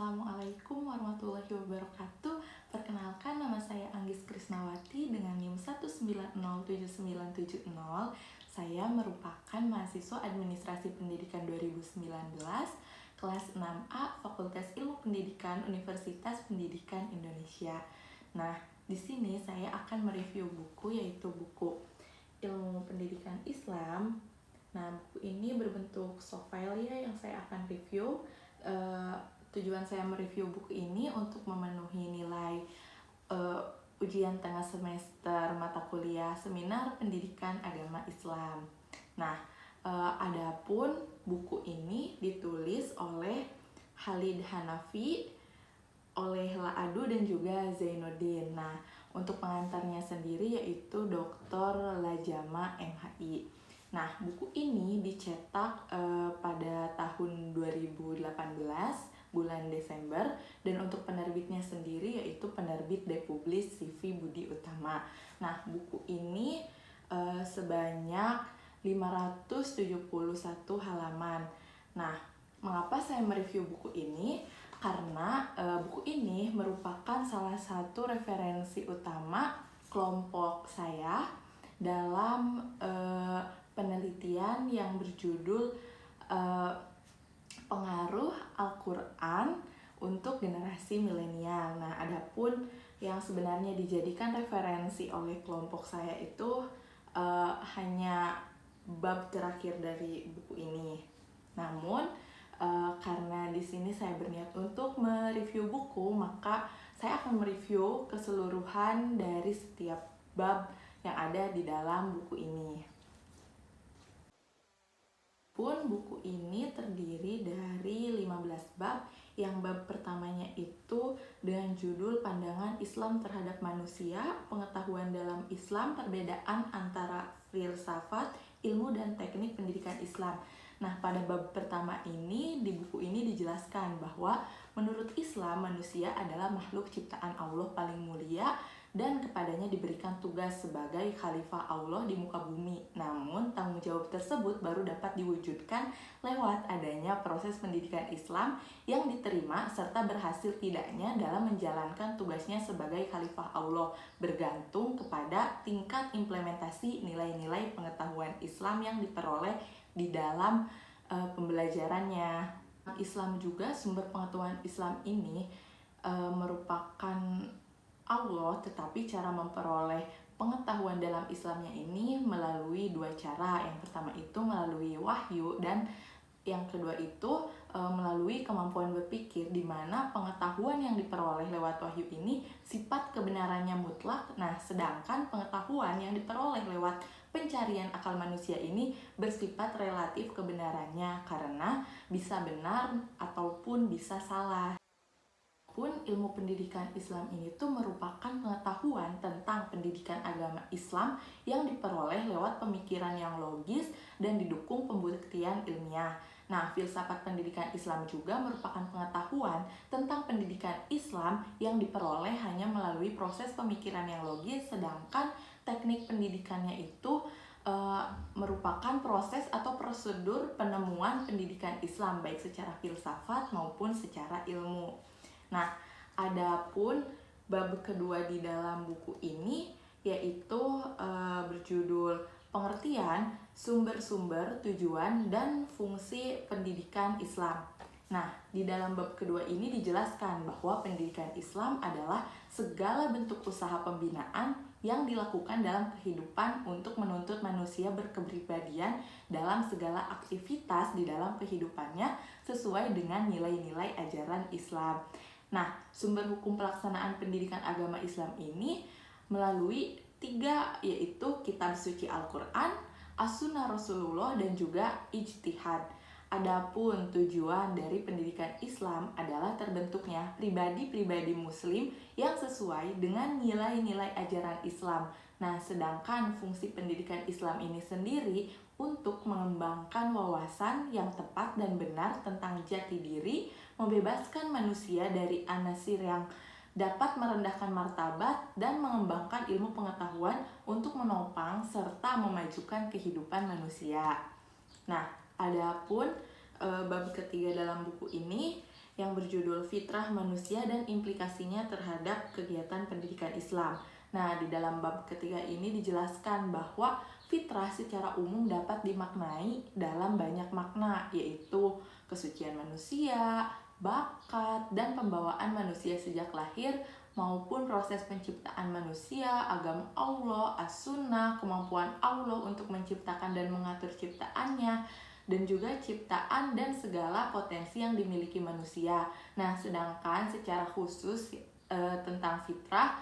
Assalamualaikum warahmatullahi wabarakatuh. Perkenalkan, nama saya Anggis Krisnawati dengan NIM 1907970. Saya merupakan mahasiswa Administrasi Pendidikan 2019, kelas 6A, Fakultas Ilmu Pendidikan, Universitas Pendidikan Indonesia. Nah, di sini saya akan mereview buku, yaitu buku Ilmu Pendidikan Islam. Nah, buku ini berbentuk soft file ya yang saya akan review. Tujuan saya mereview buku ini untuk memenuhi nilai ujian tengah semester mata kuliah Seminar Pendidikan Agama Islam. Nah, adapun buku ini ditulis oleh Khalid Hanafi, oleh Laadu dan juga Zainuddin. Nah, untuk pengantarnya sendiri yaitu Dr. Lajama MHI. Nah, buku ini dicetak pada tahun 2018 bulan Desember, dan untuk penerbitnya sendiri yaitu penerbit Republis CV Budi Utama. Nah, buku ini sebanyak 571 halaman. Nah, mengapa saya mereview buku ini? Karena buku ini merupakan salah satu referensi utama kelompok saya dalam penelitian yang berjudul pengaruh Al-Quran untuk generasi milenial. Nah, adapun yang sebenarnya dijadikan referensi oleh kelompok saya itu hanya bab terakhir dari buku ini. Namun, karena di sini saya berniat untuk mereview buku, maka saya akan mereview keseluruhan dari setiap bab yang ada di dalam buku ini. Buku ini terdiri dari 15 bab. Yang bab pertamanya itu dengan judul Pandangan Islam Terhadap Manusia, Pengetahuan dalam Islam, Perbedaan Antara Filsafat, Ilmu dan Teknik Pendidikan Islam. Nah, pada bab pertama ini, di buku ini dijelaskan bahwa menurut Islam, manusia adalah makhluk ciptaan Allah paling mulia dan kepadanya diberikan tugas sebagai khalifah Allah di muka bumi. Namun, tanggung jawab tersebut baru dapat diwujudkan lewat adanya proses pendidikan Islam yang diterima serta berhasil tidaknya dalam menjalankan tugasnya sebagai khalifah Allah, bergantung kepada tingkat implementasi nilai-nilai pengetahuan Islam yang diperoleh di dalam pembelajarannya. Islam juga, sumber pengetahuan Islam ini merupakan Allah, tetapi cara memperoleh pengetahuan dalam Islamnya ini melalui dua cara. Yang pertama itu melalui wahyu, dan yang kedua itu melalui kemampuan berpikir, di mana pengetahuan yang diperoleh lewat wahyu ini sifat kebenarannya mutlak. Nah, sedangkan pengetahuan yang diperoleh lewat pencarian akal manusia ini bersifat relatif kebenarannya, karena bisa benar ataupun bisa salah. Ilmu pendidikan Islam ini tuh merupakan pengetahuan tentang pendidikan agama Islam yang diperoleh lewat pemikiran yang logis dan didukung pembuktian ilmiah. Nah, filsafat pendidikan Islam juga merupakan pengetahuan tentang pendidikan Islam yang diperoleh hanya melalui proses pemikiran yang logis, sedangkan teknik pendidikannya itu merupakan proses atau prosedur penemuan pendidikan Islam, baik secara filsafat maupun secara ilmu. Nah, adapun bab kedua di dalam buku ini yaitu berjudul Pengertian, Sumber-sumber, Tujuan, dan Fungsi Pendidikan Islam. Nah, di dalam bab kedua ini dijelaskan bahwa pendidikan Islam adalah segala bentuk usaha pembinaan yang dilakukan dalam kehidupan untuk menuntut manusia berkepribadian dalam segala aktivitas di dalam kehidupannya sesuai dengan nilai-nilai ajaran Islam. Nah, sumber hukum pelaksanaan pendidikan agama Islam ini melalui 3, yaitu Kitab Suci Al-Quran, As-Sunnah Rasulullah, dan juga ijtihad. Adapun tujuan dari pendidikan Islam adalah terbentuknya pribadi-pribadi muslim yang sesuai dengan nilai-nilai ajaran Islam. Nah, sedangkan fungsi pendidikan Islam ini sendiri untuk mengembangkan wawasan yang tepat dan benar tentang jati diri, membebaskan manusia dari anasir yang dapat merendahkan martabat, dan mengembangkan ilmu pengetahuan untuk menopang serta memajukan kehidupan manusia. Nah, adapun bab ketiga dalam buku ini yang berjudul Fitrah Manusia dan Implikasinya Terhadap Kegiatan Pendidikan Islam. Nah, di dalam bab ketiga ini dijelaskan bahwa fitrah secara umum dapat dimaknai dalam banyak makna, yaitu kesucian manusia, bakat, dan pembawaan manusia sejak lahir, maupun proses penciptaan manusia, agama Allah, as-sunnah, kemampuan Allah untuk menciptakan dan mengatur ciptaannya, dan juga ciptaan dan segala potensi yang dimiliki manusia. Nah, sedangkan secara khusus tentang fitrah,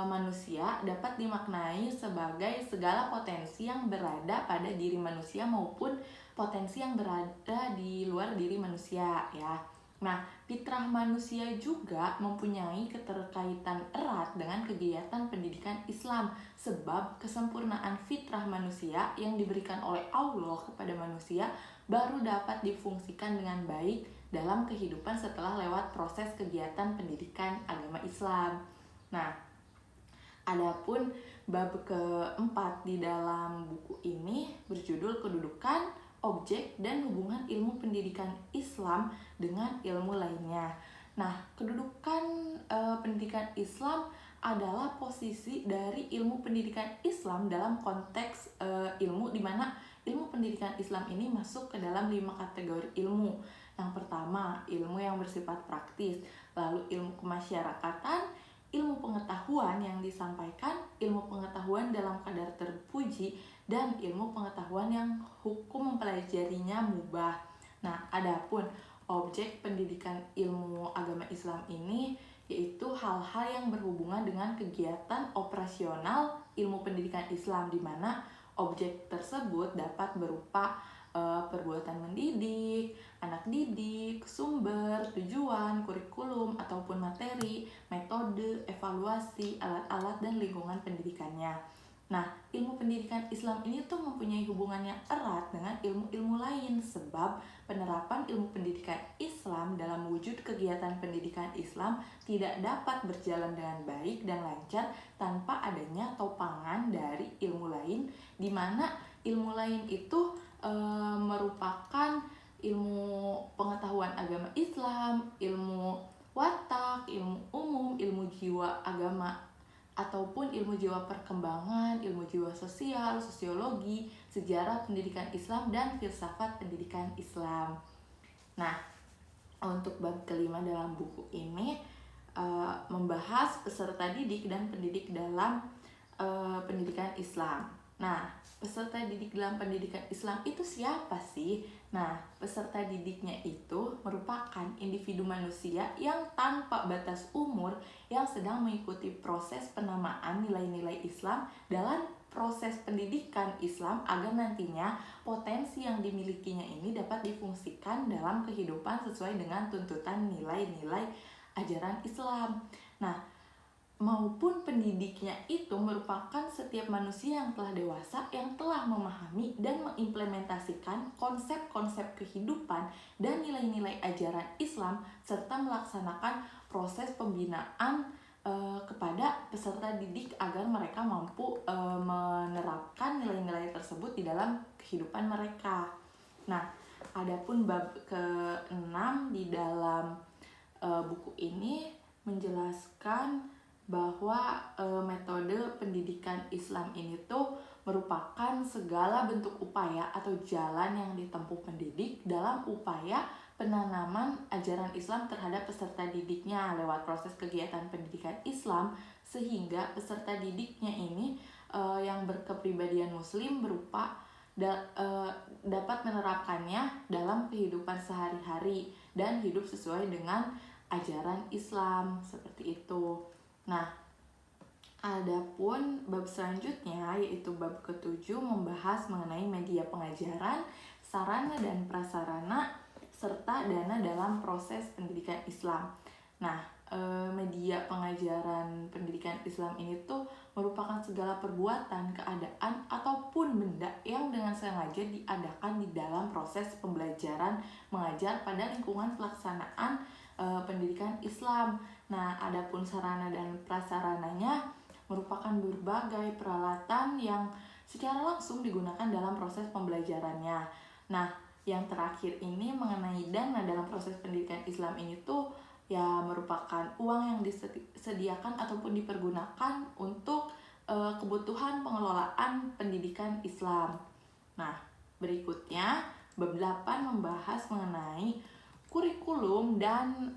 manusia dapat dimaknai sebagai segala potensi yang berada pada diri manusia maupun potensi yang berada di luar diri manusia ya. Nah, fitrah manusia juga mempunyai keterkaitan erat dengan kegiatan pendidikan Islam, sebab kesempurnaan fitrah manusia yang diberikan oleh Allah kepada manusia baru dapat difungsikan dengan baik dalam kehidupan setelah lewat proses kegiatan pendidikan agama Islam. Nah, adapun bab keempat di dalam buku ini berjudul Kedudukan, Objek, dan Hubungan Ilmu Pendidikan Islam dengan ilmu lainnya. Nah, kedudukan pendidikan Islam adalah posisi dari ilmu pendidikan Islam dalam konteks ilmu, di mana ilmu pendidikan Islam ini masuk ke dalam 5 kategori ilmu. Yang pertama, ilmu yang bersifat praktis, lalu ilmu kemasyarakatan, ilmu pengetahuan yang disampaikan, ilmu pengetahuan dalam kadar terpuji, dan ilmu pengetahuan yang hukum mempelajarinya mubah. Nah, adapun objek pendidikan ilmu agama Islam ini yaitu hal-hal yang berhubungan dengan kegiatan operasional ilmu pendidikan Islam, di mana objek tersebut dapat berupa perbuatan mendidik, anak didik, sumber, tujuan, kurikulum, ataupun materi, metode, evaluasi, alat-alat, dan lingkungan pendidikannya. Nah, ilmu pendidikan Islam ini tuh mempunyai hubungan yang erat dengan ilmu-ilmu lain, sebab penerapan ilmu pendidikan Islam dalam wujud kegiatan pendidikan Islam tidak dapat berjalan dengan baik dan lancar tanpa adanya topangan dari ilmu lain, di mana ilmu lain itu merupakan ilmu pengetahuan agama Islam, ilmu watak, ilmu umum, ilmu jiwa agama, ataupun ilmu jiwa perkembangan, ilmu jiwa sosial, sosiologi, sejarah pendidikan Islam, dan filsafat pendidikan Islam. Nah, untuk bab kelima dalam buku ini membahas peserta didik dan pendidik dalam pendidikan Islam. Nah, peserta didik dalam pendidikan Islam itu siapa sih? Nah, peserta didiknya itu merupakan individu manusia yang tanpa batas umur yang sedang mengikuti proses penamaan nilai-nilai Islam dalam proses pendidikan Islam agar nantinya potensi yang dimilikinya ini dapat difungsikan dalam kehidupan sesuai dengan tuntutan nilai-nilai ajaran Islam. Nah, maupun pendidiknya itu merupakan setiap manusia yang telah dewasa, yang telah memahami dan mengimplementasikan konsep-konsep kehidupan dan nilai-nilai ajaran Islam, serta melaksanakan proses pembinaan kepada peserta didik agar mereka mampu menerapkan nilai-nilai tersebut di dalam kehidupan mereka. Nah, adapun bab ke-6 di dalam buku ini menjelaskan bahwa metode pendidikan Islam ini tuh merupakan segala bentuk upaya atau jalan yang ditempuh pendidik dalam upaya penanaman ajaran Islam terhadap peserta didiknya lewat proses kegiatan pendidikan Islam, sehingga peserta didiknya ini yang berkepribadian muslim berupa dapat menerapkannya dalam kehidupan sehari-hari dan hidup sesuai dengan ajaran Islam, seperti itu. Nah, adapun bab selanjutnya yaitu bab ke-7 membahas mengenai media pengajaran, sarana dan prasarana, serta dana dalam proses pendidikan Islam. Nah, media pengajaran pendidikan Islam ini tuh merupakan segala perbuatan, keadaan, ataupun benda yang dengan sengaja diadakan di dalam proses pembelajaran mengajar pada lingkungan pelaksanaan pendidikan Islam. Nah, adapun sarana dan prasarananya merupakan berbagai peralatan yang secara langsung digunakan dalam proses pembelajarannya. Nah, yang terakhir ini mengenai dana dalam proses pendidikan Islam ini tuh ya merupakan uang yang disediakan ataupun dipergunakan untuk kebutuhan pengelolaan pendidikan Islam. Nah, berikutnya bab 8 membahas mengenai kurikulum dan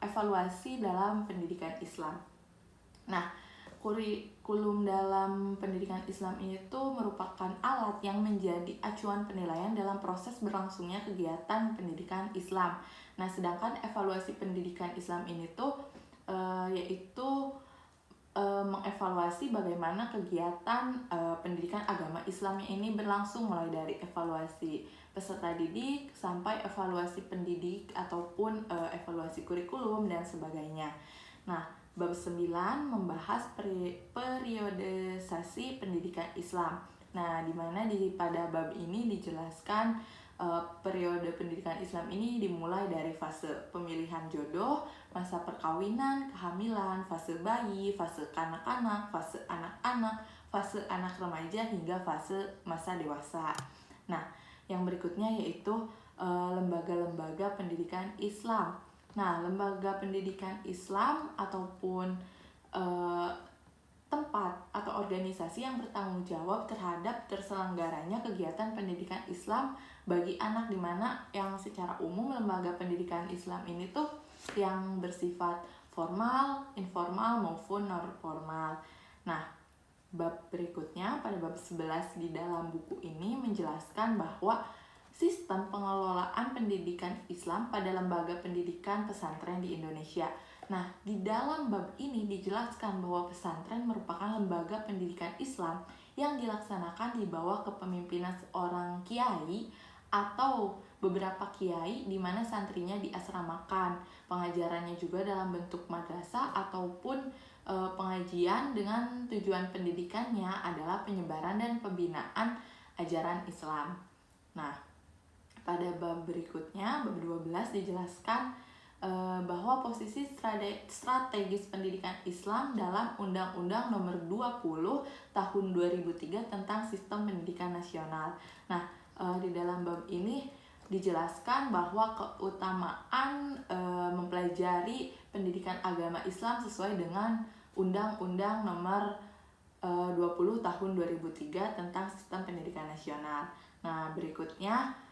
evaluasi dalam pendidikan Islam. Nah, kurikulum dalam pendidikan Islam ini tuh merupakan alat yang menjadi acuan penilaian dalam proses berlangsungnya kegiatan pendidikan Islam. Nah, sedangkan evaluasi pendidikan Islam ini tuh yaitu mengevaluasi bagaimana kegiatan pendidikan agama Islam ini berlangsung, mulai dari evaluasi peserta didik sampai evaluasi pendidik ataupun evaluasi kurikulum dan sebagainya. Nah, bab 9 membahas periodisasi pendidikan Islam. Nah, di mana pada bab ini dijelaskan periode pendidikan Islam ini dimulai dari fase pemilihan jodoh, masa perkawinan, kehamilan, fase bayi, fase kanak-kanak, fase anak-anak, fase anak remaja hingga fase masa dewasa. Nah, yang berikutnya yaitu lembaga-lembaga pendidikan Islam. Nah, lembaga pendidikan Islam ataupun tempat atau organisasi yang bertanggung jawab terhadap terselenggaranya kegiatan pendidikan Islam bagi anak, di mana yang secara umum lembaga pendidikan Islam ini tuh yang bersifat formal, informal maupun non formal. Nah, bab berikutnya pada bab 11 di dalam buku ini menjelaskan bahwa sistem pengelolaan pendidikan Islam pada lembaga pendidikan pesantren di Indonesia. Nah, di dalam bab ini dijelaskan bahwa pesantren merupakan lembaga pendidikan Islam yang dilaksanakan di bawah kepemimpinan seorang kiai atau beberapa kiai, di mana santrinya diasramakan. Pengajarannya juga dalam bentuk madrasah ataupun pengajian dengan tujuan pendidikannya adalah penyebaran dan pembinaan ajaran Islam. Nah, pada bab berikutnya, bab 12 dijelaskan bahwa posisi strategis pendidikan Islam dalam Undang-Undang Nomor 20 Tahun 2003 tentang Sistem Pendidikan Nasional. Nah, di dalam bab ini dijelaskan bahwa keutamaan mempelajari pendidikan agama Islam sesuai dengan Undang-Undang Nomor 20 Tahun 2003 tentang Sistem Pendidikan Nasional. Nah, berikutnya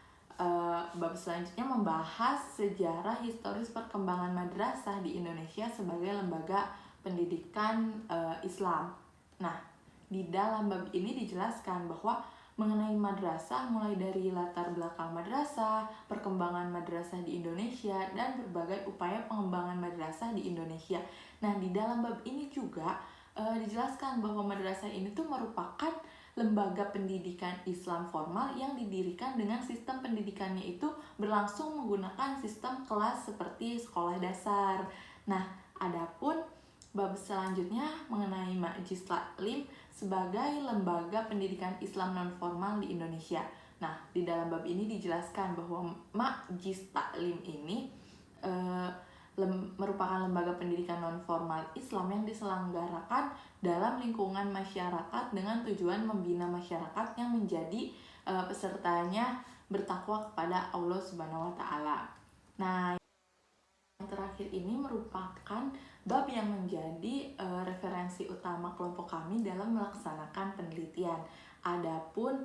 bab selanjutnya membahas sejarah historis perkembangan madrasah di Indonesia sebagai lembaga pendidikan Islam. Nah, di dalam bab ini dijelaskan bahwa mengenai madrasah mulai dari latar belakang madrasah, perkembangan madrasah di Indonesia, dan berbagai upaya pengembangan madrasah di Indonesia. Nah, di dalam bab ini juga dijelaskan bahwa madrasah ini tuh merupakan lembaga pendidikan Islam formal yang didirikan dengan sistem pendidikannya itu berlangsung menggunakan sistem kelas seperti sekolah dasar. Nah, adapun bab selanjutnya mengenai Majlis Taklim sebagai lembaga pendidikan Islam non formal di Indonesia. Nah, di dalam bab ini dijelaskan bahwa Majlis Taklim ini merupakan lembaga pendidikan non formal Islam yang diselenggarakan dalam lingkungan masyarakat dengan tujuan membina masyarakat yang menjadi pesertanya bertakwa kepada Allah Subhanahu wa taala. Nah, yang terakhir ini merupakan bab yang menjadi referensi utama kelompok kami dalam melaksanakan penelitian. Adapun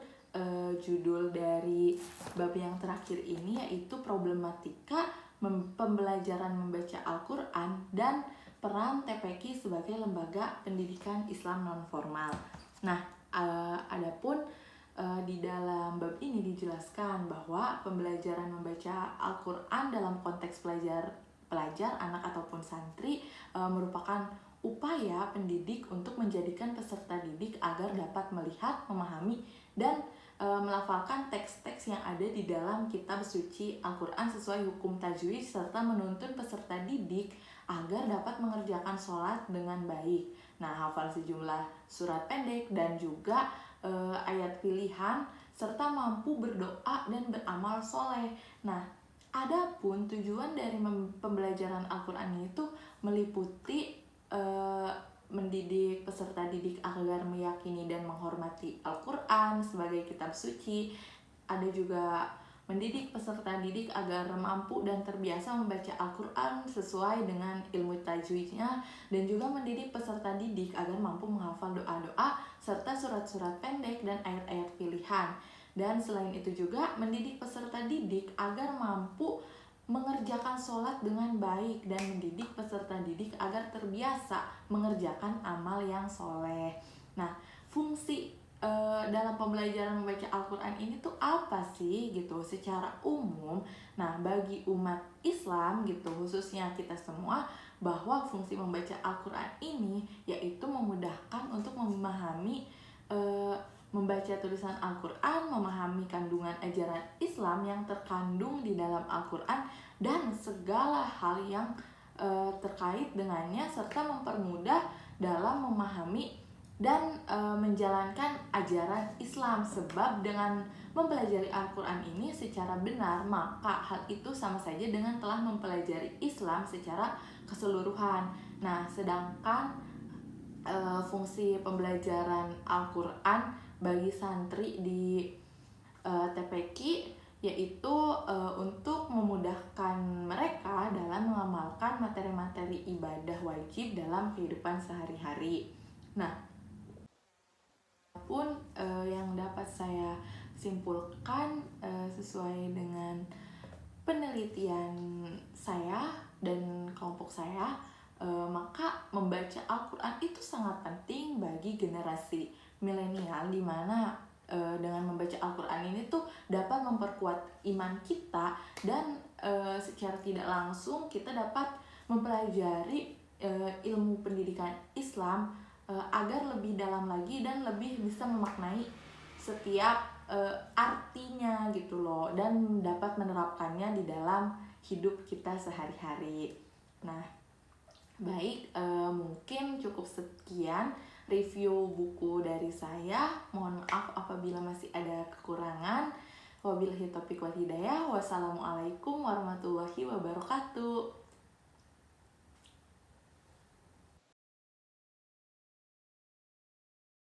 judul dari bab yang terakhir ini yaitu problematika pembelajaran membaca Al-Quran dan peran TPQ sebagai lembaga pendidikan Islam non formal. Nah, adapun di dalam bab ini dijelaskan bahwa pembelajaran membaca Al-Quran dalam konteks pelajar anak ataupun santri merupakan upaya pendidik untuk menjadikan peserta didik agar dapat melihat, memahami, dan melafalkan teks-teks yang ada di dalam kitab suci Al-Quran sesuai hukum tajwid, serta menuntun peserta didik agar dapat mengerjakan sholat dengan baik. Nah, hafal sejumlah surat pendek dan juga ayat pilihan, serta mampu berdoa dan beramal soleh. Nah, adapun tujuan dari pembelajaran Al-Quran itu meliputi mendidik peserta didik agar meyakini dan menghormati Al-Quran sebagai kitab suci. Ada juga mendidik peserta didik agar mampu dan terbiasa membaca Al-Quran sesuai dengan ilmu tajwidnya, dan juga mendidik peserta didik agar mampu menghafal doa-doa serta surat-surat pendek dan ayat-ayat pilihan. Dan selain itu juga mendidik peserta didik agar mampu mengerjakan sholat dengan baik dan mendidik peserta didik agar terbiasa mengerjakan amal yang soleh. Nah, fungsi dalam pembelajaran membaca Al-Quran ini tuh apa sih gitu secara umum? Nah, bagi umat Islam gitu, khususnya kita semua, bahwa fungsi membaca Al-Quran ini yaitu memudahkan untuk membaca tulisan Al-Quran, memahami kandungan ajaran Islam yang terkandung di dalam Al-Quran dan segala hal yang terkait dengannya, serta mempermudah dalam memahami dan menjalankan ajaran Islam. Sebab dengan mempelajari Al-Quran ini secara benar, maka hal itu sama saja dengan telah mempelajari Islam secara keseluruhan. Nah, sedangkan fungsi pembelajaran Al-Quran bagi santri di TPQ yaitu untuk memudahkan mereka dalam mengamalkan materi-materi ibadah wajib dalam kehidupan sehari-hari. Nah, pun yang dapat saya simpulkan sesuai dengan penelitian saya dan kelompok saya, maka membaca Al-Quran itu sangat penting bagi generasi milenial, di mana dengan membaca Al-Quran ini tuh dapat memperkuat iman kita, dan secara tidak langsung kita dapat mempelajari ilmu pendidikan Islam agar lebih dalam lagi dan lebih bisa memaknai setiap artinya gitu loh, dan dapat menerapkannya di dalam hidup kita sehari-hari. Nah, baik, mungkin cukup sekian review buku dari saya. Mohon maaf apabila masih ada kekurangan. Wabillahi taufiq wal hidayah. Wassalamualaikum warahmatullahi wabarakatuh.